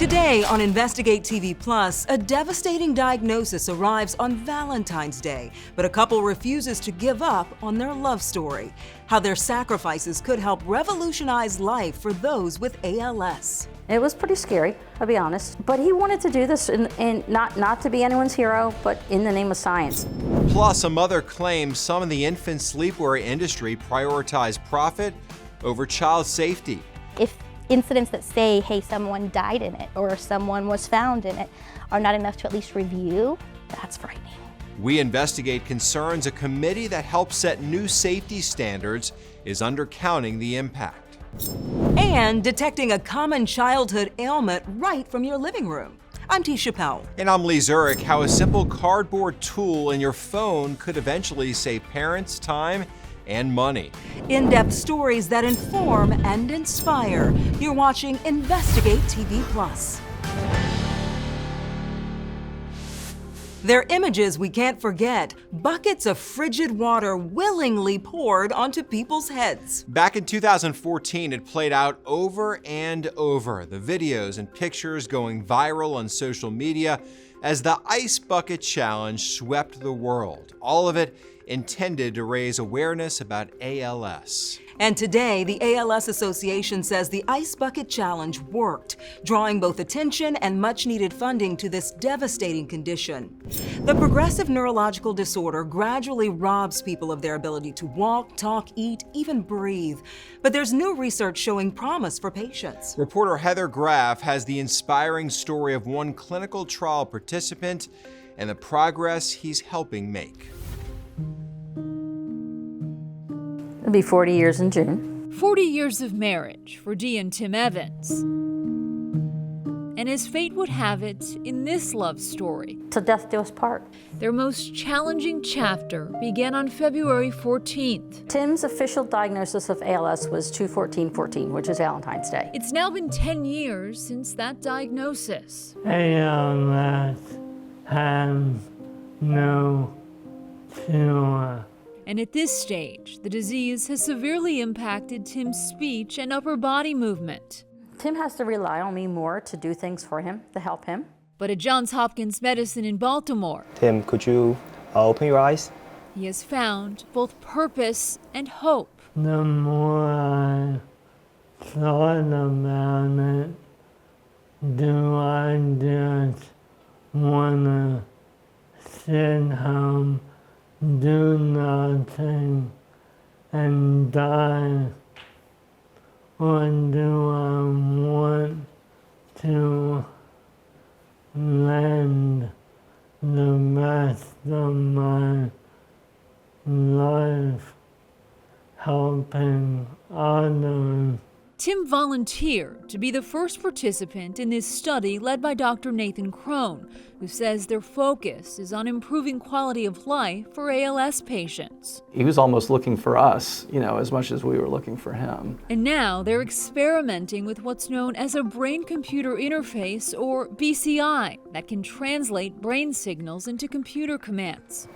Today on Investigate TV Plus, a devastating diagnosis arrives on Valentine's Day, but a couple refuses to give up on their love story. How their sacrifices could help revolutionize life for those with ALS. It was pretty scary, I'll be honest, but he wanted to do this and not to be anyone's hero, but in the name of science. Plus, a mother claims some in the infant sleepwear industry prioritize profit over child safety. If incidents that say, hey, someone died in it or someone was found in it are not enough to at least review, that's frightening. We investigate concerns a committee that helps set new safety standards is undercounting the impact. And detecting a common childhood ailment right from your living room. I'm T. Chappelle. And I'm Lee Zurich. How a simple cardboard tool in your phone could eventually save parents time and money. In-depth stories that inform and inspire. You're watching Investigate TV Plus. They're images we can't forget. Buckets of frigid water willingly poured onto people's heads. Back in 2014, it played out over and over. The videos and pictures going viral on social media as the Ice Bucket Challenge swept the world. All of it intended to raise awareness about ALS. And today, the ALS Association says the Ice Bucket Challenge worked, drawing both attention and much-needed funding to this devastating condition. The progressive neurological disorder gradually robs people of their ability to walk, talk, eat, even breathe. But there's new research showing promise for patients. Reporter Heather Graff has the inspiring story of one clinical trial participant and the progress he's helping make. It'll be 40 years in June. 40 years of marriage for Dee and Tim Evans. And as fate would have it, in this love story, Till death do us part. their most challenging chapter began on February 14th. Tim's official diagnosis of ALS was 2/14/14, which is Valentine's Day. It's now been 10 years since that diagnosis. ALS has no cure. And at this stage, the disease has severely impacted Tim's speech and upper body movement. Tim has to rely on me more to do things for him, to help him. But at Johns Hopkins Medicine in Baltimore, Tim, could you open your eyes? he has found both purpose and hope. The more I thought about it, do I just want to sit home, do nothing, and die? Or do I want to lend the rest of my life helping others? Tim volunteered to be the first participant in this study led by Dr. Nathan Crone, who says their focus is on improving quality of life for ALS patients. He was almost looking for us, as much as we were looking for him. And now they're experimenting with what's known as a brain-computer interface, or BCI, that can translate brain signals into computer commands.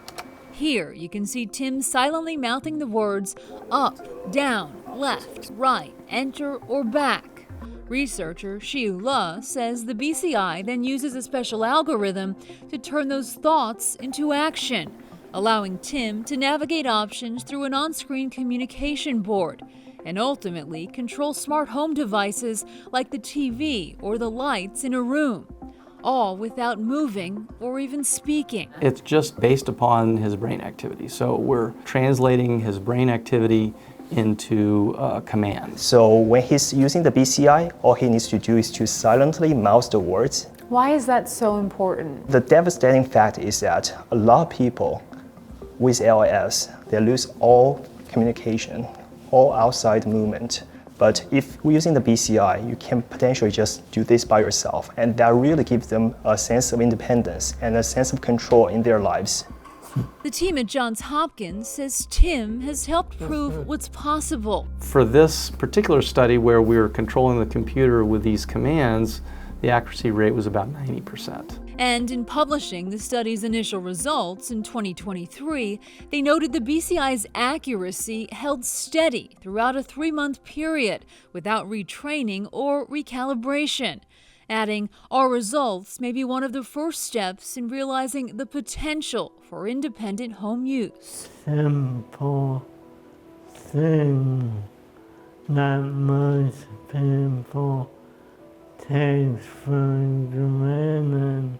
Here, you can see Tim silently mouthing the words up, down, left, right, enter, or back. Researcher Xiu Le says the BCI then uses a special algorithm to turn those thoughts into action, allowing Tim to navigate options through an on-screen communication board and ultimately control smart home devices like the TV or the lights in a room, all without moving or even speaking. It's just based upon his brain activity. So we're translating his brain activity into commands. So when he's using the BCI, all he needs to do is to silently mouth the words. Why is that so important? The devastating fact is that a lot of people with ALS, they lose all communication, all outside movement. But if we're using the BCI, you can potentially just do this by yourself, and that really gives them a sense of independence and a sense of control in their lives. The team at Johns Hopkins says Tim has helped prove what's possible. For this particular study where we were controlling the computer with these commands, the accuracy rate was about 90%. And in publishing the study's initial results in 2023, they noted the BCI's accuracy held steady throughout a 3-month period without retraining or recalibration. adding, "Our results may be one of the first steps in realizing the potential for independent home use." Simple thing that most people take for granted.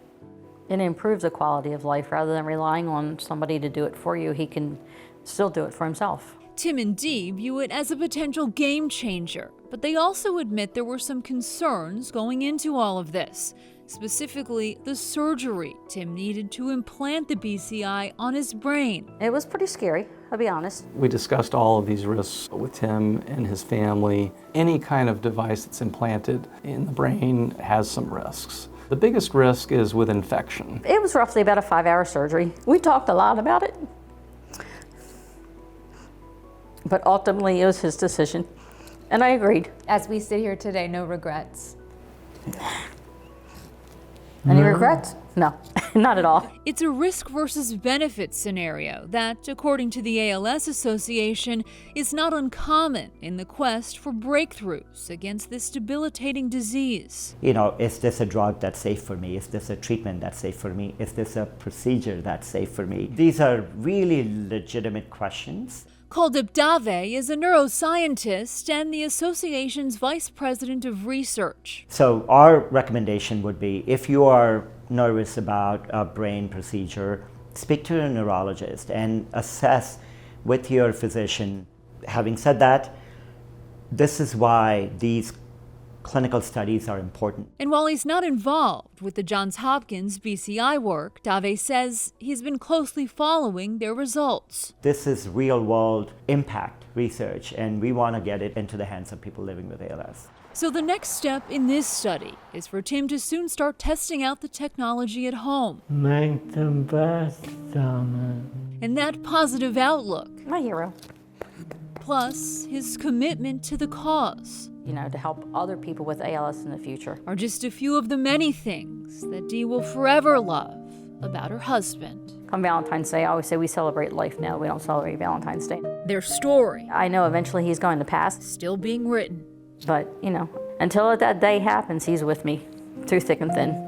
It improves the quality of life. Rather than relying on somebody to do it for you, he can still do it for himself. Tim and Dee view it as a potential game changer, but they also admit there were some concerns going into all of this, specifically the surgery Tim needed to implant the BCI on his brain. It was pretty scary, I'll be honest. We discussed all of these risks with Tim and his family. Any kind of device that's implanted in the brain has some risks. The biggest risk is with infection. It was roughly about a 5-hour surgery. We talked a lot about it, but ultimately it was his decision, and I agreed. As we sit here today, no regrets. Any regrets? No, not at all. It's a risk versus benefit scenario that, according to the ALS Association, is not uncommon in the quest for breakthroughs against this debilitating disease. You know, is this a drug that's safe for me? Is this a treatment that's safe for me? Is this a procedure that's safe for me? These are really legitimate questions. Kuldip Dave is a neuroscientist and the association's vice president of research. So our recommendation would be, if you are nervous about a brain procedure, speak to a neurologist and assess with your physician. Having said that, this is why these clinical studies are important. And while he's not involved with the Johns Hopkins BCI work, Dave says he's been closely following their results. This is real-world impact research, and we want to get it into the hands of people living with ALS. So the next step in this study is for Tim to soon start testing out the technology at home. Make the best of it. And that positive outlook, My hero. plus his commitment to the cause, You know, to help other people with ALS in the future. are just a few of the many things that Dee will forever love about her husband. Come Valentine's Day, I always say we celebrate life now. We don't celebrate Valentine's Day. Their story I know eventually he's going to pass, still being written. but, you know, until that day happens, he's with me through thick and thin.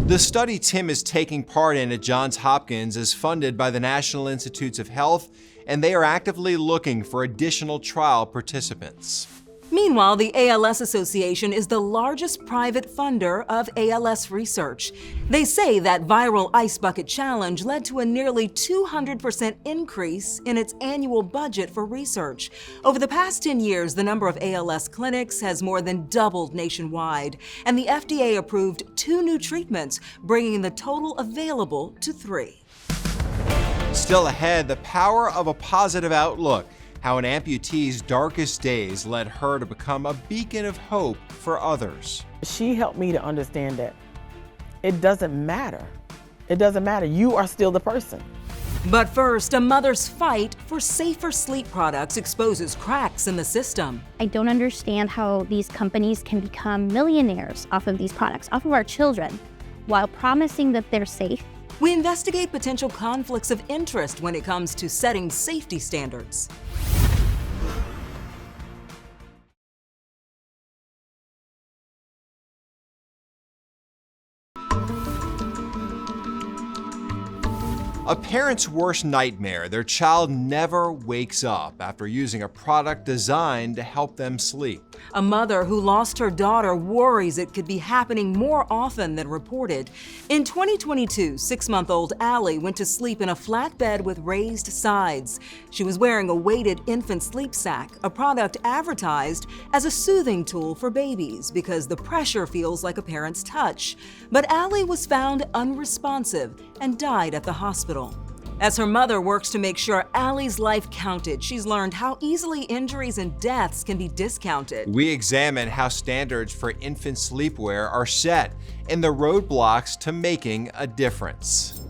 The study Tim is taking part in at Johns Hopkins is funded by the National Institutes of Health, and they are actively looking for additional trial participants. Meanwhile, the ALS Association is the largest private funder of ALS research. They say that viral ice bucket challenge led to a nearly 200% increase in its annual budget for research. Over the past 10 years, the number of ALS clinics has more than doubled nationwide, and the FDA approved 2 new treatments, bringing the total available to 3. Still ahead, the power of a positive outlook. How an amputee's darkest days led her to become a beacon of hope for others. She helped me to understand that it doesn't matter. It doesn't matter. You are still the person. But first, a mother's fight for safer sleep products exposes cracks in the system. I don't understand how these companies can become millionaires off of these products, off of our children, while promising that they're safe. We investigate potential conflicts of interest when it comes to setting safety standards. A parent's worst nightmare: their child never wakes up after using a product designed to help them sleep. A mother who lost her daughter worries it could be happening more often than reported. In 2022, 6-month-old Allie went to sleep in a flat bed with raised sides. She was wearing a weighted infant sleep sack, a product advertised as a soothing tool for babies because the pressure feels like a parent's touch. But Allie was found unresponsive and died at the hospital. As her mother works to make sure Allie's life counted, she's learned how easily injuries and deaths can be discounted. We examine how standards for infant sleepwear are set and the roadblocks to making a difference.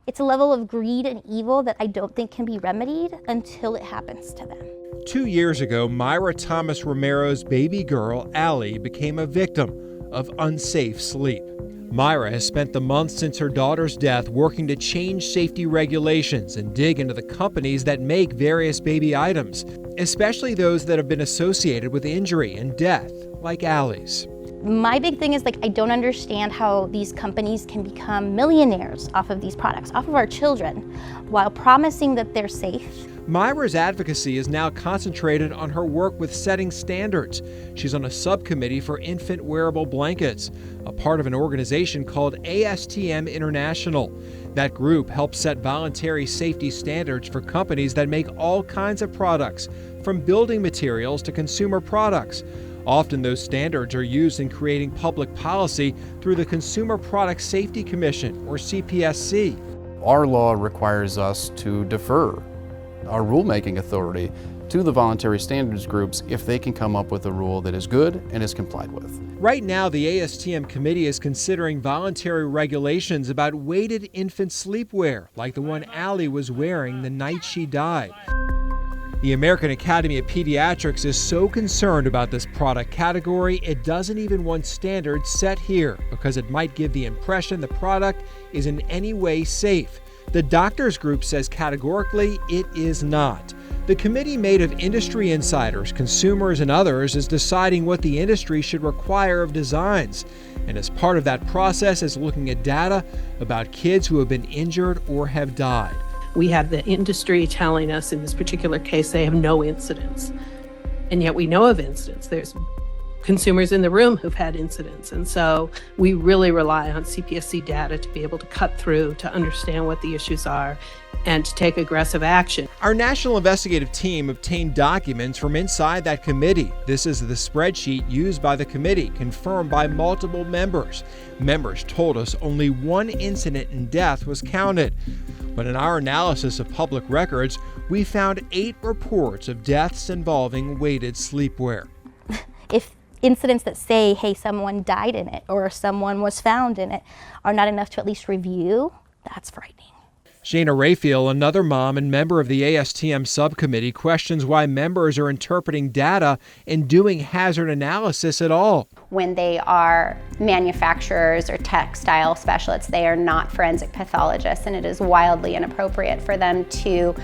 It's a level of greed and evil that I don't think can be remedied until it happens to them. 2 years ago, Myra Thomas Romero's baby girl, Allie, became a victim of unsafe sleep. Myra has spent the months since her daughter's death working to change safety regulations and dig into the companies that make various baby items, especially those that have been associated with injury and death, like Allie's. My big thing is, like, I don't understand how these companies can become millionaires off of these products, off of our children, while promising that they're safe. Myra's advocacy is now concentrated on her work with setting standards. She's on a subcommittee for infant wearable blankets, a part of an organization called ASTM International. That group helps set voluntary safety standards for companies that make all kinds of products, from building materials to consumer products. Often those standards are used in creating public policy through the Consumer Product Safety Commission, or CPSC. Our law requires us to defer our rulemaking authority to the voluntary standards groups if they can come up with a rule that is good and is complied with. Right now, the ASTM committee is considering voluntary regulations about weighted infant sleepwear, like the one Allie was wearing the night she died. The American Academy of Pediatrics is so concerned about this product category, it doesn't even want standards set here because it might give the impression the product is in any way safe. The doctors group says categorically it is not. The committee, made of industry insiders, consumers, and others, is deciding what the industry should require of designs. And as part of that process is looking at data about kids who have been injured or have died. We have the industry telling us in this particular case they have no incidents. And yet we know of incidents. There's consumers in the room who've had incidents. And so we really rely on CPSC data to be able to cut through, to understand what the issues are, and to take aggressive action. Our national investigative team obtained documents from inside that committee. This is the spreadsheet used by the committee, confirmed by multiple members. Members told us only one incident in death was counted. But in our analysis of public records, we found 8 reports of deaths involving weighted sleepwear. If incidents that say, hey, someone died in it or someone was found in it are not enough to at least review, that's frightening. Shana Raphael, another mom and member of the ASTM subcommittee, questions why members are interpreting data and doing hazard analysis at all. When they are manufacturers or textile specialists, they are not forensic pathologists, and it is wildly inappropriate for them to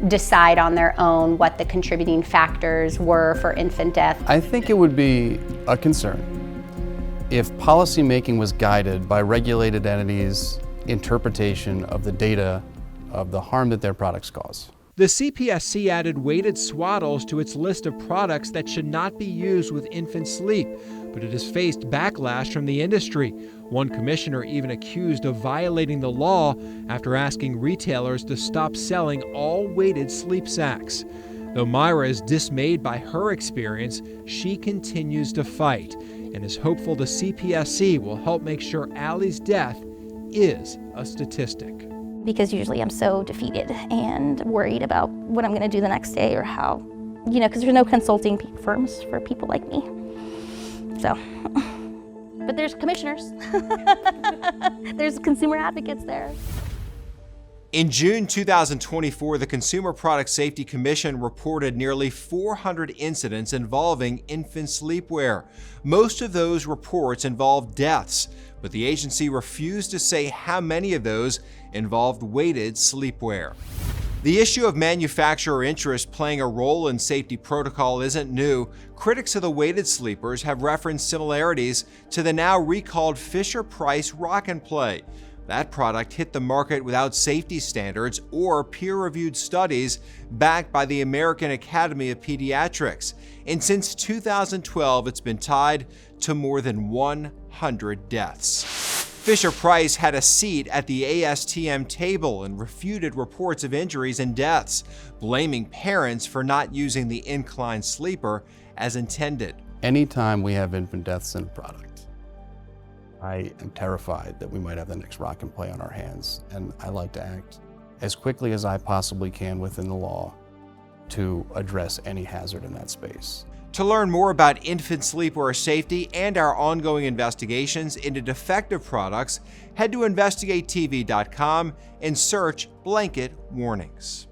decide on their own what the contributing factors were for infant death. I think it would be a concern if policymaking was guided by regulated entities' interpretation of the data of the harm that their products cause. The CPSC added weighted swaddles to its list of products that should not be used with infant sleep, but it has faced backlash from the industry. One commissioner even accused of violating the law after asking retailers to stop selling all weighted sleep sacks. Though Myra is dismayed by her experience, she continues to fight and is hopeful the CPSC will help make sure Allie's death is a statistic. Because usually I'm so defeated and worried about what I'm going to do the next day or how, because there's no consulting firms for people like me. So, but there's commissioners. There's consumer advocates there. In June 2024, the Consumer Product Safety Commission reported nearly 400 incidents involving infant sleepwear. Most of those reports involved deaths, but the agency refused to say how many of those involved weighted sleepwear. The issue of manufacturer interest playing a role in safety protocol isn't new. Critics of the weighted sleepers have referenced similarities to the now recalled Fisher-Price Rock and Play. That product hit the market without safety standards or peer-reviewed studies backed by the American Academy of Pediatrics. And since 2012, it's been tied to more than 100 deaths. Fisher-Price had a seat at the ASTM table and refuted reports of injuries and deaths, blaming parents for not using the incline sleeper as intended. Anytime we have infant deaths in a product, I am terrified that we might have the next Rock and Play on our hands, and I like to act as quickly as I possibly can within the law to address any hazard in that space. To learn more about infant sleepwear safety and our ongoing investigations into defective products, head to InvestigateTV.com and search blanket warnings.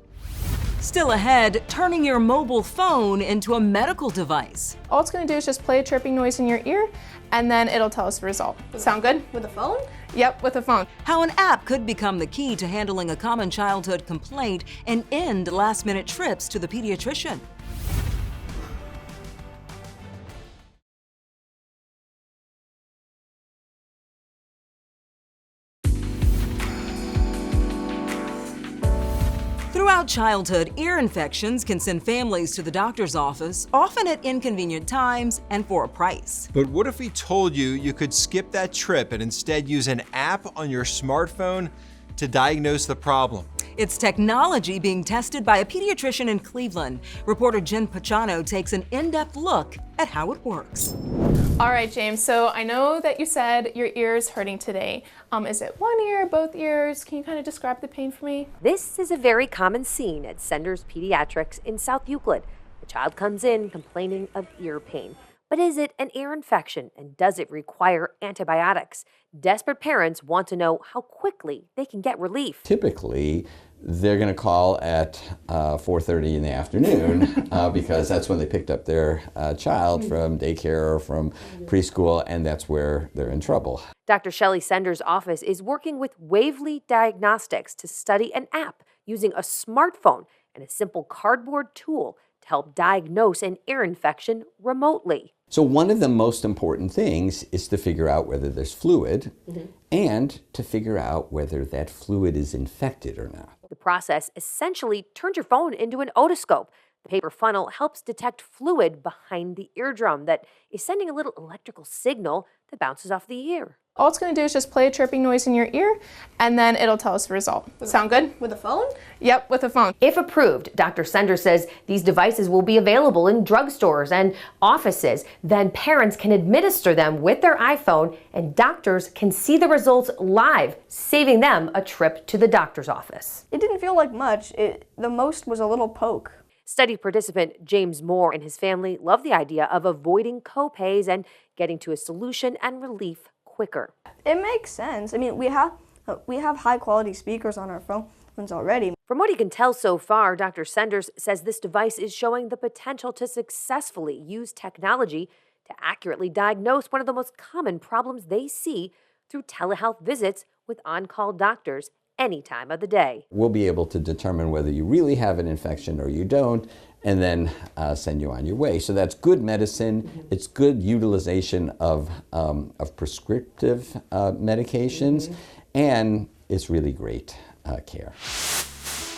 Still ahead, turning your mobile phone into a medical device. All it's going to do is just play a chirping noise in your ear, and then it'll tell us the result. Sound good? With a phone? Yep, with a phone. How an app could become the key to handling a common childhood complaint and end last-minute trips to the pediatrician. Throughout childhood, ear infections can send families to the doctor's office, often at inconvenient times and for a price. But what if we told you you could skip that trip and instead use an app on your smartphone to diagnose the problem? It's technology being tested by a pediatrician in Cleveland. Reporter Jen Pachano takes an in-depth look at how it works. All right, James, so I know that you said your ear is hurting today. Is it one ear, both ears? Can you kind of describe the pain for me? This is a very common scene at Senders Pediatrics in South Euclid. The child comes in complaining of ear pain. But is it an ear infection, and does it require antibiotics? Desperate parents want to know how quickly they can get relief. Typically, they're going to call at 4:30 in the afternoon because that's when they picked up their child from daycare or from preschool, and that's where they're in trouble. Dr. Shelley Senders' office is working with Wavely Diagnostics to study an app using a smartphone and a simple cardboard tool to help diagnose an ear infection remotely. So one of the most important things is to figure out whether there's fluid and to figure out whether that fluid is infected or not. The process essentially turns your phone into an otoscope. The paper funnel helps detect fluid behind the eardrum that is sending a little electrical signal that bounces off the ear. All it's going to do is just play a chirping noise in your ear, and then it'll tell us the result. Sound good? With a phone? Yep, with a phone. If approved, Dr. Sender says these devices will be available in drugstores and offices. Then parents can administer them with their iPhone, and doctors can see the results live, saving them a trip to the doctor's office. It didn't feel like much. The most was a little poke. Study participant James Moore and his family love the idea of avoiding co-pays and getting to a solution and relief quicker. It makes sense. I mean, we have high quality speakers on our phones already. From what he can tell so far, Dr. Senders says this device is showing the potential to successfully use technology to accurately diagnose one of the most common problems they see through telehealth visits with on-call doctors any time of the day. We'll be able to determine whether you really have an infection or you don't, and then send you on your way. So that's good medicine. It's good utilization of prescriptive medications, and it's really great care.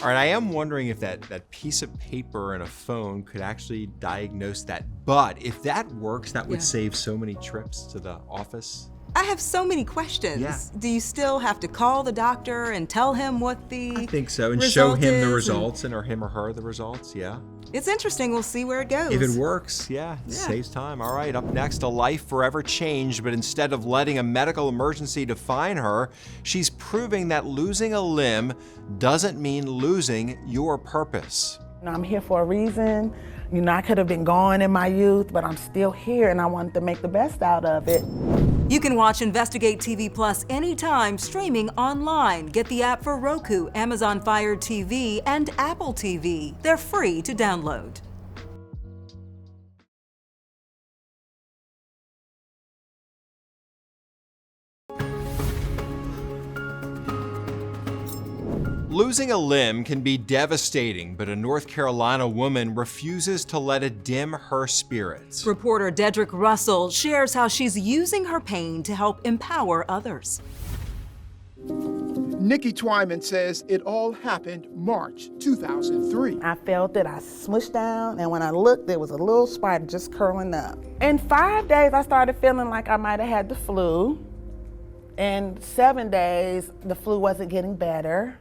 All right, I am wondering if that piece of paper and a phone could actually diagnose that. But if that works, that would save so many trips to the office. I have so many questions. Yeah. Do you still have to call the doctor and tell him what the I think so, and result show him the is, results, or him or her the results, yeah. It's interesting, we'll see where it goes. If it works, it saves time. All right, up next, a life forever changed, but instead of letting a medical emergency define her, she's proving that losing a limb doesn't mean losing your purpose. I'm here for a reason. You know, I could have been gone in my youth, but I'm still here and I wanted to make the best out of it. You can watch Investigate TV Plus anytime, streaming online. Get the app for Roku, Amazon Fire TV, and Apple TV. They're free to download. Losing a limb can be devastating, but a North Carolina woman refuses to let it dim her spirits. Reporter Dedrick Russell shares how she's using her pain to help empower others. Nikki Twyman says it all happened March 2003. I felt that I smushed down, and when I looked, there was a little spider just curling up. In 5 days, I started feeling like I might have had the flu. In 7 days, the flu wasn't getting better.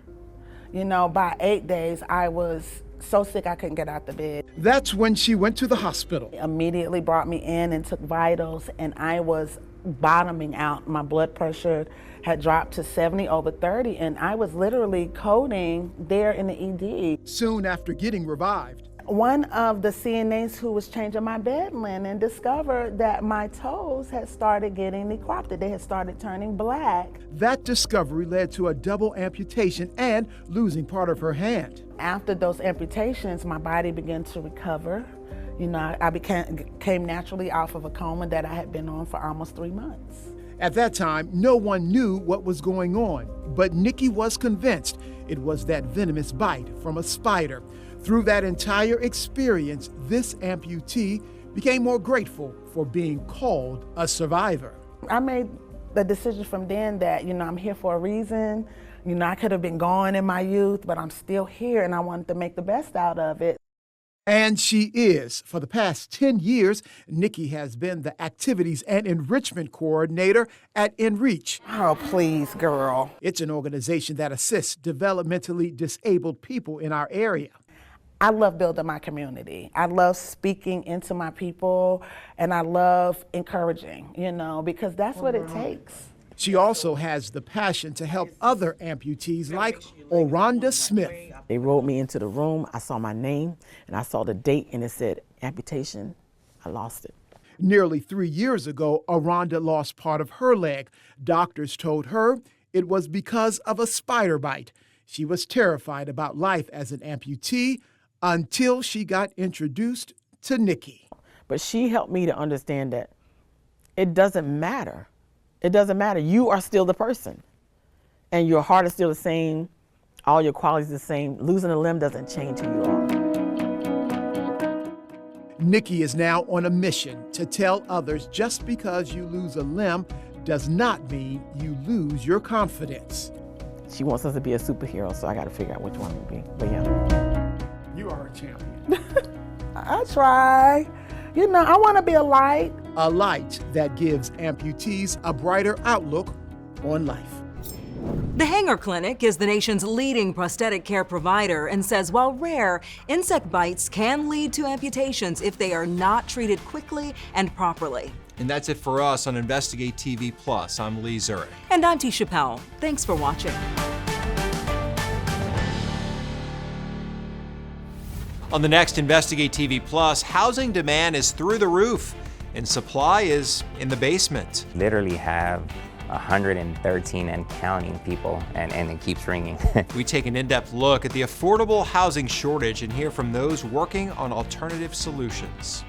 You know, by 8 days, I was so sick I couldn't get out the bed. That's when she went to the hospital. Immediately brought me in and took vitals, and I was bottoming out. My blood pressure had dropped to 70/30, and I was literally coding there in the ED. Soon after getting revived, one of the CNAs who was changing my bed linen discovered that my toes had started getting necroptic. They had started turning black. That discovery led to a double amputation and losing part of her hand. After those amputations, my body began to recover. You know, I came naturally off of a coma that I had been on for almost 3 months. At that time, no one knew what was going on, but Nikki was convinced it was that venomous bite from a spider. Through that entire experience, this amputee became more grateful for being called a survivor. I made the decision from then that, you know, I'm here for a reason. You know, I could have been gone in my youth, but I'm still here and I wanted to make the best out of it. And she is. For the past 10 years, Nikki has been the Activities and Enrichment Coordinator at InReach. Oh, please, girl. It's an organization that assists developmentally disabled people in our area. I love building my community. I love speaking into my people, and I love encouraging, you know, because that's what it takes. She also has the passion to help other amputees like Oronda Smith. They rolled me into the room, I saw my name, and I saw the date, and it said amputation. I lost it. Nearly 3 years ago, Oronda lost part of her leg. Doctors told her it was because of a spider bite. She was terrified about life as an amputee until she got introduced to Nikki. But she helped me to understand that it doesn't matter. It doesn't matter. You are still the person. And your heart is still the same. All your qualities the same. Losing a limb doesn't change who you are. Nikki is now on a mission to tell others just because you lose a limb does not mean you lose your confidence. She wants us to be a superhero, so I got to figure out which one to be. But yeah. You are a champion. I try. You know, I want to be a light. A light that gives amputees a brighter outlook on life. The Hanger Clinic is the nation's leading prosthetic care provider and says while rare, insect bites can lead to amputations if they are not treated quickly and properly. And that's it for us on Investigate TV Plus. I'm Lee Zurich. And I'm T. Chappelle. Thanks for watching. On the next Investigate TV Plus, housing demand is through the roof and supply is in the basement. Literally have 113 and counting people, and it keeps ringing. We take an in-depth look at the affordable housing shortage and hear from those working on alternative solutions.